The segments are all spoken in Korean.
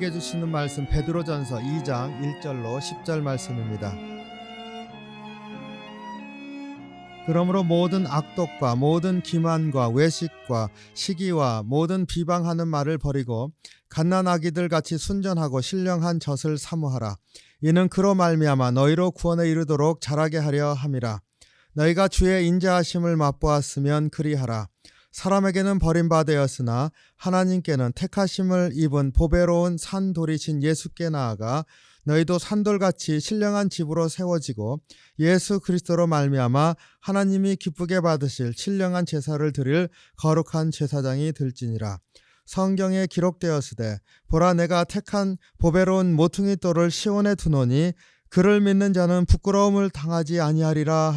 우리에게 주시는 말씀 베드로전서 2장 1절로 10절 말씀입니다. 그러므로 모든 악독과 모든 기만과 외식과 시기와 모든 비방하는 말을 버리고 갓난아기들 같이 순전하고 신령한 젖을 사모하라. 이는 그로 말미암아 너희로 구원에 이르도록 자라게 하려 함이라. 너희가 주의 인자하심을 맛보았으면 그리하라. 사람에게는 버림받아 되었으나 하나님께는 택하심을 입은 보배로운 산돌이신 예수께 나아가 너희도 산돌같이 신령한 집으로 세워지고 예수 그리스도로 말미암아 하나님이 기쁘게 받으실 신령한 제사를 드릴 거룩한 제사장이 될지니라. 성경에 기록되었으되 보라 내가 택한 보배로운 모퉁이 돌을 시온에 두노니 그를 믿는 자는 부끄러움을 당하지 아니하리라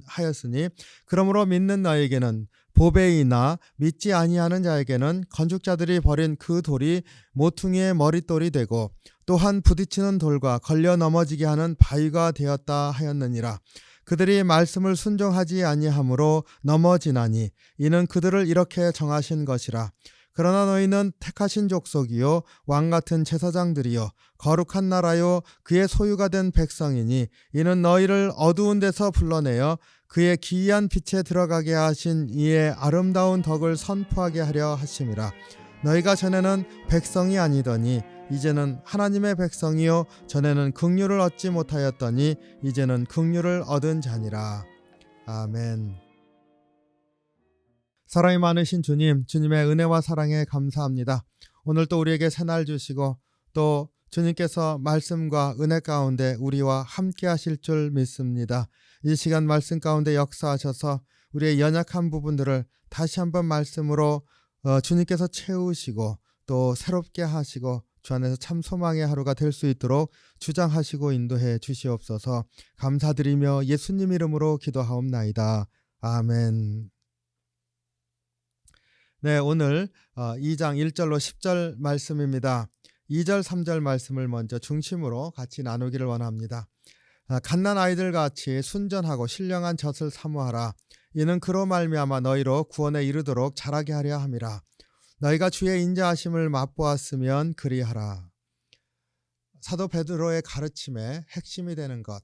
하였으니 그러므로 믿는 너에게는 보배이나 믿지 아니하는 자에게는 건축자들이 버린 그 돌이 모퉁이의 머릿돌이 되고 또한 부딪히는 돌과 걸려 넘어지게 하는 바위가 되었다 하였느니라. 그들이 말씀을 순종하지 아니하므로 넘어지나니 이는 그들을 이렇게 정하신 것이라. 그러나 너희는 택하신 족속이요 왕같은 제사장들이요 거룩한 나라요 그의 소유가 된 백성이니 이는 너희를 어두운 데서 불러내어 그의 기이한 빛에 들어가게 하신 이의 아름다운 덕을 선포하게 하려 하심이라. 너희가 전에는 백성이 아니더니 이제는 하나님의 백성이요 전에는 긍휼을 얻지 못하였더니 이제는 긍휼을 얻은 자니라. 아멘. 사랑이 많으신 주님, 주님의 은혜와 사랑에 감사합니다. 오늘 또 우리에게 새날 주시고 또 주님께서 말씀과 은혜 가운데 우리와 함께 하실 줄 믿습니다. 이 시간 말씀 가운데 역사하셔서 우리의 연약한 부분들을 다시 한번 말씀으로 주님께서 채우시고 또 새롭게 하시고 주 안에서 참 소망의 하루가 될 수 있도록 주장하시고 인도해 주시옵소서. 감사드리며 예수님 이름으로 기도하옵나이다. 아멘. 네, 오늘 2장 1절로 10절 말씀입니다. 2절 3절 말씀을 먼저 중심으로 같이 나누기를 원합니다. 갓난 아이들 같이 순전하고 신령한 젖을 사모하라. 이는 그로 말미암아 너희로 구원에 이르도록 자라게 하려 함이라. 너희가 주의 인자하심을 맛보았으면 그리하라. 사도 베드로의 가르침의 핵심이 되는 것,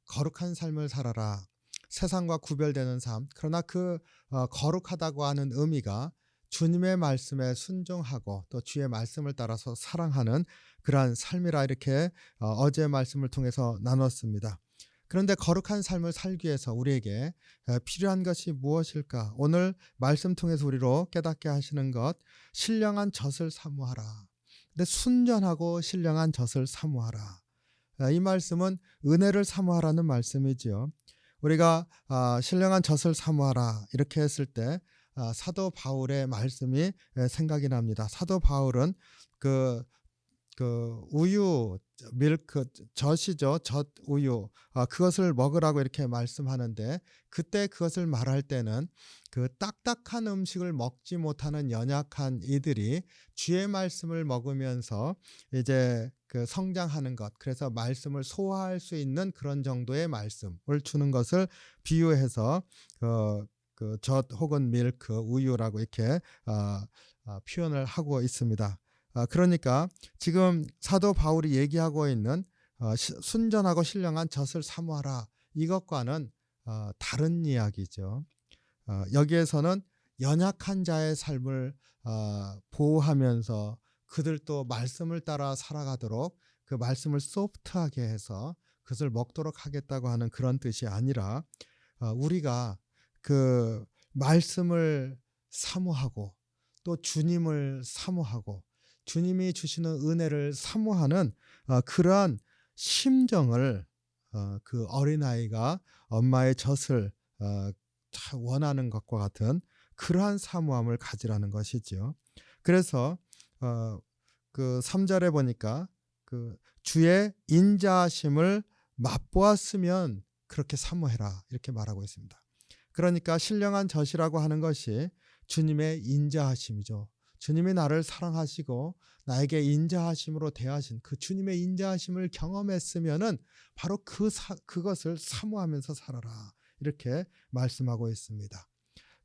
거룩한 삶을 살아라. 세상과 구별되는 삶. 그러나 그 거룩하다고 하는 의미가 주님의 말씀에 순종하고 또 주의 말씀을 따라서 사랑하는 그러한 삶이라 이렇게 어제 말씀을 통해서 나눴습니다. 그런데 거룩한 삶을 살기 위해서 우리에게 필요한 것이 무엇일까? 오늘 말씀 통해서 우리로 깨닫게 하시는 것, 신령한 젖을 사모하라. 근데 순전하고 신령한 젖을 사모하라. 이 말씀은 은혜를 사모하라는 말씀이지요. 우리가 신령한 젖을 사모하라 이렇게 했을 때 사도 바울의 말씀이 생각이 납니다. 사도 바울은 그 우유, 밀크, 젖이죠. 젖 우유 그것을 먹으라고 이렇게 말씀하는데 그때 그것을 말할 때는 그 딱딱한 음식을 먹지 못하는 연약한 이들이 주의 말씀을 먹으면서 이제 그 성장하는 것, 그래서 말씀을 소화할 수 있는 그런 정도의 말씀을 주는 것을 비유해서 그 젖 혹은 밀크, 우유라고 이렇게 표현을 하고 있습니다. 그러니까 지금 사도 바울이 얘기하고 있는 순전하고 신령한 젖을 사모하라 이것과는 다른 이야기죠. 여기에서는 연약한 자의 삶을 보호하면서 그들도 말씀을 따라 살아가도록 그 말씀을 소프트하게 해서 그것을 먹도록 하겠다고 하는 그런 뜻이 아니라 우리가 그 말씀을 사모하고 또 주님을 사모하고 주님이 주시는 은혜를 사모하는 그러한 심정을 그 어린아이가 엄마의 젖을 원하는 것과 같은 그러한 사모함을 가지라는 것이지요. 그래서 그 3절에 보니까 그 주의 인자하심을 맛보았으면 그렇게 사모해라 이렇게 말하고 있습니다. 그러니까 신령한 젖이라고 하는 것이 주님의 인자하심이죠. 주님이 나를 사랑하시고 나에게 인자하심으로 대하신 그 주님의 인자하심을 경험했으면은 바로 그것을 사모하면서 살아라 이렇게 말씀하고 있습니다.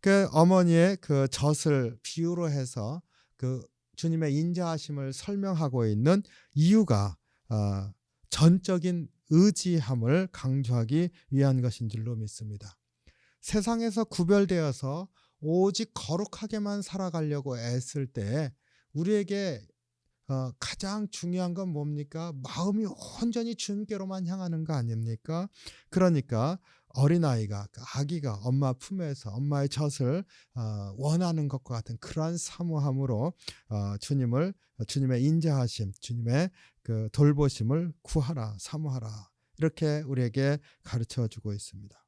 그 어머니의 그 젖을 비유로 해서 그 주님의 인자하심을 설명하고 있는 이유가 전적인 의지함을 강조하기 위한 것인 줄로 믿습니다. 세상에서 구별되어서 오직 거룩하게만 살아가려고 애쓸 때 우리에게 가장 중요한 건 뭡니까? 마음이 온전히 주님께로만 향하는 거 아닙니까? 그러니까 어린아이가, 그 아기가 엄마 품에서 엄마의 젖을 원하는 것과 같은 그러한 사모함으로 주님의 인자하심, 주님의 그 돌보심을 구하라, 사모하라, 이렇게 우리에게 가르쳐주고 있습니다.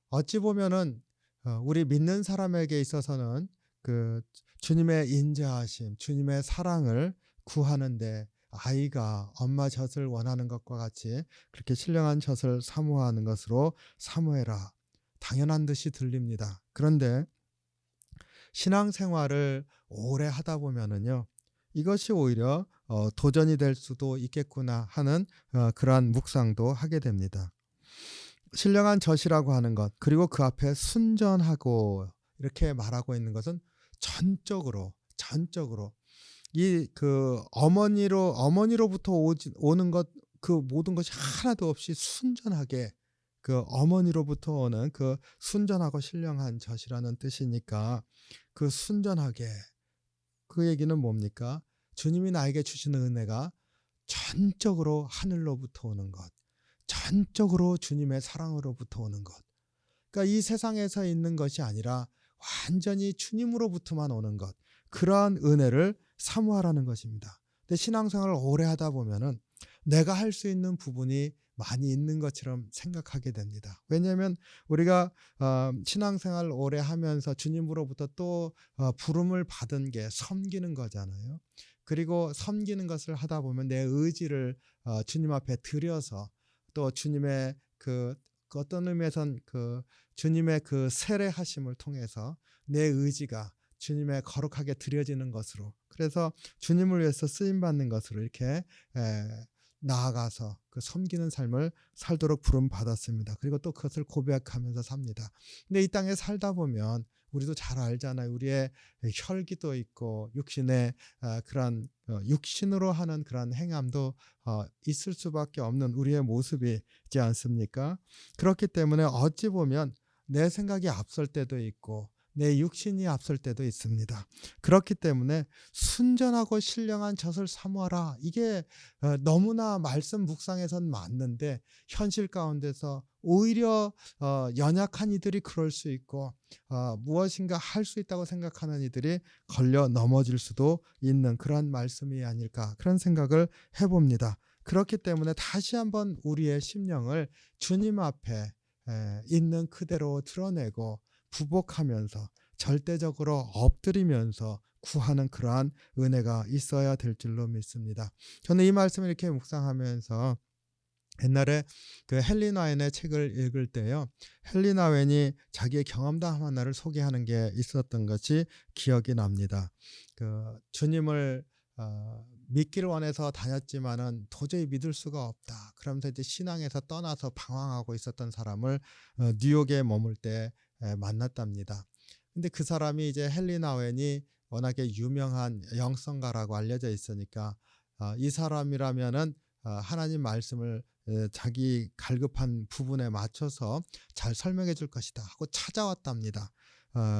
어찌 보면은 우리 믿는 사람에게 있어서는 그 주님의 인자하심, 주님의 사랑을 구하는데 아이가 엄마 젖을 원하는 것과 같이 그렇게 신령한 젖을 사모하는 것으로 사모해라, 당연한 듯이 들립니다. 그런데 신앙생활을 오래 하다 보면은요, 이것이 오히려 도전이 될 수도 있겠구나 하는 그러한 묵상도 하게 됩니다. 신령한 젖이라고 하는 것, 그리고 그 앞에 순전하고 이렇게 말하고 있는 것은 전적으로 이 그 어머니로부터 오는 것, 그 모든 것이 하나도 없이 순전하게 그 어머니로부터 오는 그 순전하고 신령한 젖이라는 뜻이니까, 그 순전하게, 그 얘기는 뭡니까? 주님이 나에게 주시는 은혜가 전적으로 하늘로부터 오는 것, 전적으로 주님의 사랑으로부터 오는 것. 그러니까 이 세상에서 있는 것이 아니라 완전히 주님으로부터만 오는 것, 그러한 은혜를 사모하라는 것입니다. 근데 신앙생활을 오래 하다 보면은 내가 할 수 있는 부분이 많이 있는 것처럼 생각하게 됩니다. 왜냐하면 우리가 신앙생활을 오래 하면서 주님으로부터 또 부름을 받은 게 섬기는 거잖아요. 그리고 섬기는 것을 하다 보면 내 의지를 주님 앞에 드려서 또 주님의 그 어떤 의미에선 그 주님의 그 세례하심을 통해서 내 의지가 주님의 거룩하게 드려지는 것으로, 그래서 주님을 위해서 쓰임 받는 것으로 이렇게 나아가서 그 섬기는 삶을 살도록 부름 받았습니다. 그리고 또 그것을 고백하면서 삽니다. 근데 이 땅에 살다 보면 우리도 잘 알잖아요. 우리의 혈기도 있고 육신의 그런 육신으로 하는 그런 행함도 있을 수밖에 없는 우리의 모습이 있지 않습니까? 그렇기 때문에 어찌 보면 내 생각이 앞설 때도 있고 내 육신이 앞설 때도 있습니다. 그렇기 때문에 순전하고 신령한 젖을 사모하라, 이게 너무나 말씀 묵상에선 맞는데 현실 가운데서 오히려 연약한 이들이 그럴 수 있고 무엇인가 할 수 있다고 생각하는 이들이 걸려 넘어질 수도 있는 그런 말씀이 아닐까, 그런 생각을 해봅니다. 그렇기 때문에 다시 한번 우리의 심령을 주님 앞에 있는 그대로 드러내고 부복하면서 절대적으로 엎드리면서 구하는 그러한 은혜가 있어야 될 줄로 믿습니다. 저는 이 말씀을 이렇게 묵상하면서 옛날에 그 헨리 나웬의 책을 읽을 때요, 헨리 나웬이 자기의 경험담 하나를 소개하는 게 있었던 것이 기억이 납니다. 그 주님을 믿기를 원해서 다녔지만은 도저히 믿을 수가 없다, 그러면서 이제 신앙에서 떠나서 방황하고 있었던 사람을 뉴욕에 머물 때 만났답니다. 근데 그 사람이 이제 헨리 나웬이 워낙에 유명한 영성가라고 알려져 있으니까 이 사람이라면은 하나님 말씀을 자기 갈급한 부분에 맞춰서 잘 설명해 줄 것이다 하고 찾아왔답니다.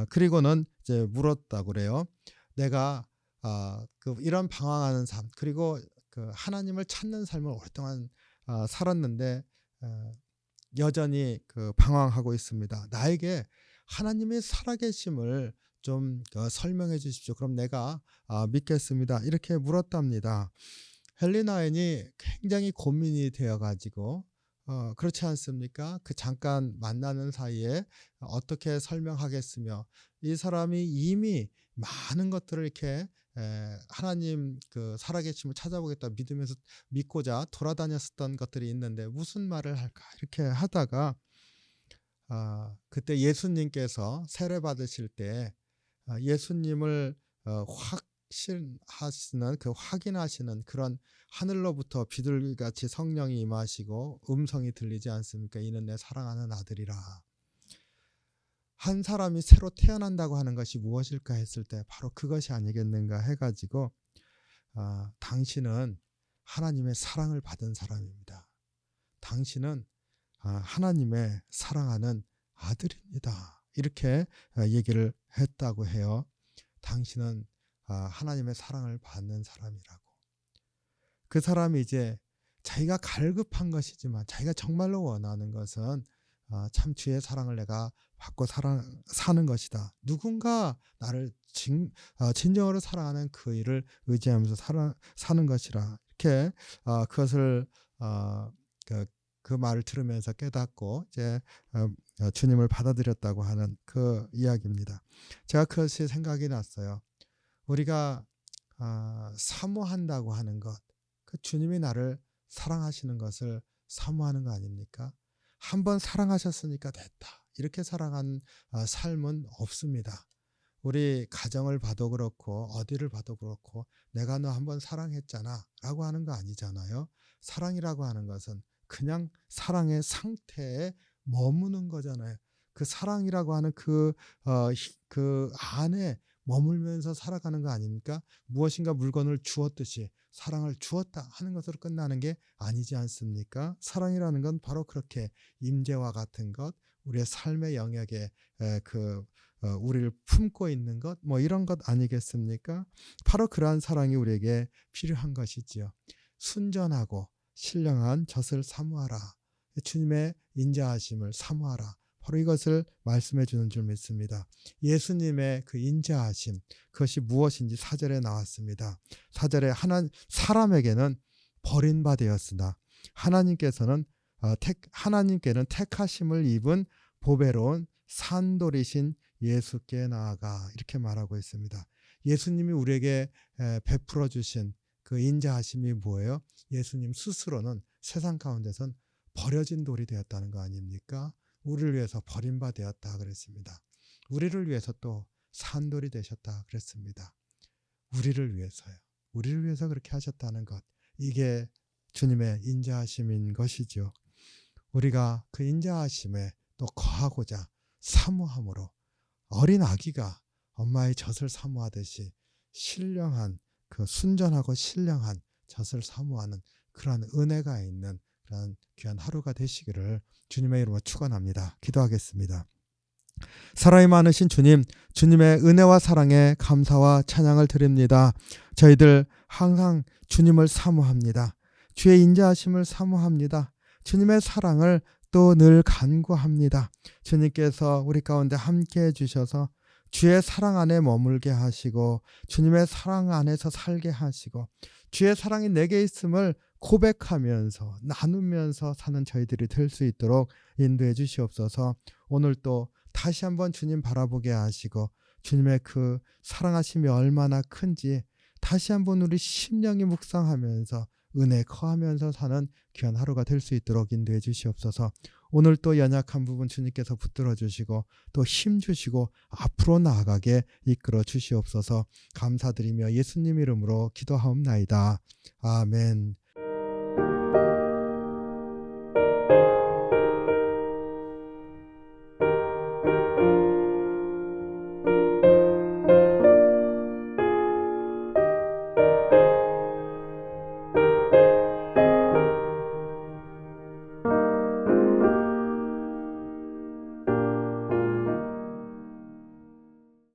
그리고는 이제 물었다고 그래요. 내가 이런 방황하는 삶, 그리고 그 하나님을 찾는 삶을 오랫동안 살았는데 여전히 그 방황하고 있습니다. 나에게 하나님의 살아계심을 좀 설명해 주십시오. 그럼 내가 믿겠습니다, 이렇게 물었답니다. 헨리 나웬이 굉장히 고민이 되어가지고 그렇지 않습니까? 그 잠깐 만나는 사이에 어떻게 설명하겠으며, 이 사람이 이미 많은 것들을 이렇게 하나님 그 살아계심을 찾아보겠다 믿으면서 믿고자 돌아다녔었던 것들이 있는데 무슨 말을 할까 이렇게 하다가 그때 예수님께서 세례 받으실 때 예수님을 확인하시는 그런 하늘로부터 비둘기같이 성령이 임하시고 음성이 들리지 않습니까? 이는 내 사랑하는 아들이라. 한 사람이 새로 태어난다고 하는 것이 무엇일까 했을 때 바로 그것이 아니겠는가 해가지고 당신은 하나님의 사랑을 받은 사람입니다. 당신은 하나님의 사랑하는 아들입니다. 이렇게 얘기를 했다고 해요. 당신은 하나님의 사랑을 받는 사람이라고. 그 사람이 이제 자기가 갈급한 것이지만 자기가 정말로 원하는 것은 참 주의 사랑을 내가 받고 사는 것이다. 누군가 나를 진정으로 사랑하는 그 일을 의지하면서 사는 것이라. 이렇게 그것을 그 말을 들으면서 깨닫고 이제 주님을 받아들였다고 하는 그 이야기입니다. 제가 그것이 생각이 났어요. 우리가 사모한다고 하는 것, 그 주님이 나를 사랑하시는 것을 사모하는 거 아닙니까? 한번 사랑하셨으니까 됐다. 이렇게 살아간 삶은 없습니다. 우리 가정을 봐도 그렇고 어디를 봐도 그렇고 내가 너 한번 사랑했잖아 라고 하는 거 아니잖아요. 사랑이라고 하는 것은 그냥 사랑의 상태에 머무는 거잖아요. 그 사랑이라고 하는 그 안에 머물면서 살아가는 거 아닙니까? 무엇인가 물건을 주었듯이 사랑을 주었다 하는 것으로 끝나는 게 아니지 않습니까? 사랑이라는 건 바로 그렇게 임재와 같은 것, 우리의 삶의 영역에 우리를 품고 있는 것, 뭐 이런 것 아니겠습니까? 바로 그러한 사랑이 우리에게 필요한 것이지요. 순전하고 신령한 젖을 사모하라. 주님의 인자하심을 사모하라. 바로 이것을 말씀해 주는 줄 믿습니다. 예수님의 그 인자하심, 그것이 무엇인지 4절에 나왔습니다. 4절에 사람에게는 버림받았으나 하나님께는 택하심을 입은 보배로운 산돌이신 예수께 나아가, 이렇게 말하고 있습니다. 예수님이 우리에게 베풀어 주신 그 인자하심이 뭐예요? 예수님 스스로는 세상 가운데선 버려진 돌이 되었다는 거 아닙니까? 우리를 위해서 버림받았다 그랬습니다. 우리를 위해서 또 산돌이 되셨다 그랬습니다. 우리를 위해서요. 우리를 위해서 그렇게 하셨다는 것, 이게 주님의 인자하심인 것이죠. 우리가 그 인자하심에 또 거하고자 사모함으로 어린 아기가 엄마의 젖을 사모하듯이 신령한 그 순전하고 신령한 젖을 사모하는 그러한 은혜가 있는 그런 귀한 하루가 되시기를 주님의 이름으로 축원합니다. 기도하겠습니다. 사랑이 많으신 주님, 주님의 은혜와 사랑에 감사와 찬양을 드립니다. 저희들 항상 주님을 사모합니다. 주의 인자하심을 사모합니다. 주님의 사랑을 또 늘 간구합니다. 주님께서 우리 가운데 함께해 주셔서 주의 사랑 안에 머물게 하시고 주님의 사랑 안에서 살게 하시고 주의 사랑이 내게 있음을 고백하면서 나누면서 사는 저희들이 될 수 있도록 인도해 주시옵소서. 오늘 또 다시 한번 주님 바라보게 하시고 주님의 그 사랑하심이 얼마나 큰지 다시 한번 우리 심령이 묵상하면서 은혜 커하면서 사는 귀한 하루가 될 수 있도록 인도해 주시옵소서. 오늘 또 연약한 부분 주님께서 붙들어 주시고 또 힘 주시고 앞으로 나아가게 이끌어 주시옵소서. 감사드리며 예수님 이름으로 기도하옵나이다. 아멘.